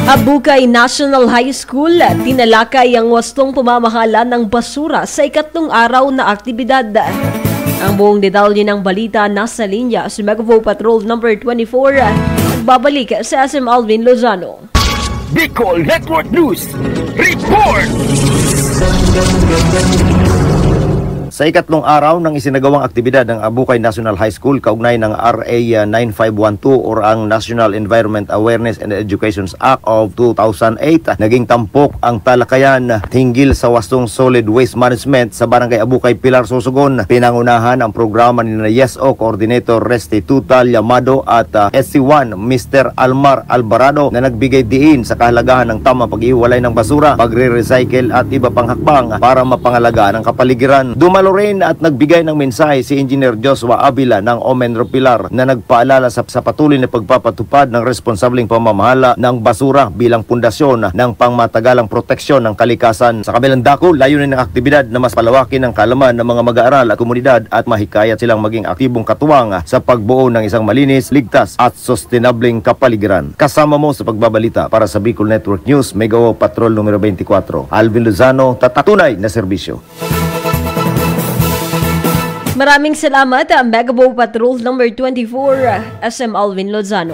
Abukay National High School, tinalakay ang wastong pamamahala ng basura sa ikatlong araw na aktibidad. Ang buong detalye ng balita nasa linya sa Megavo Patrol number 24. Babalik sa SM Alvin Lozano. Bicol Network News Report! Sa ikatlong araw ng isinagawang aktibidad ng Abukay National High School kaugnay ng RA 9512 or ang National Environment Awareness and Education Act of 2008, naging tampok ang talakayan hinggil sa wastong solid waste management sa Barangay Abukay, Pilar, Sorsogon. Pinangunahan ang programa ni YesO Coordinator Restituta Llamado at SC1 Mr. Almar Alvarado na nagbigay diin sa kahalagahan ng tamang pag-iwalay ng basura, pagre-recycle at iba pang hakbang para mapangalagaan ang kapaligiran. Dumalo rin at nagbigay ng mensahe si Engineer Joshua Avila ng Omenro Pilar na nagpaalala sa patuloy na pagpapatupad ng responsableng pamamahala ng basura bilang pundasyon ng pangmatagalang proteksyon ng kalikasan. Sa kabilang dako, layunin ng aktibidad na mas palawakin ang kaalaman ng mga mag-aaral at komunidad at mahikayat silang maging aktibong katuwang sa pagbuo ng isang malinis, ligtas at sustainableng kapaligiran. Kasama mo sa pagbabalita para sa Bicol Network News, Megavo Patrol numero 24. Alvin Lozano, tatatunay na serbisyo. Maraming salamat, Megavo Patrol number 24, SM Alvin Lozano.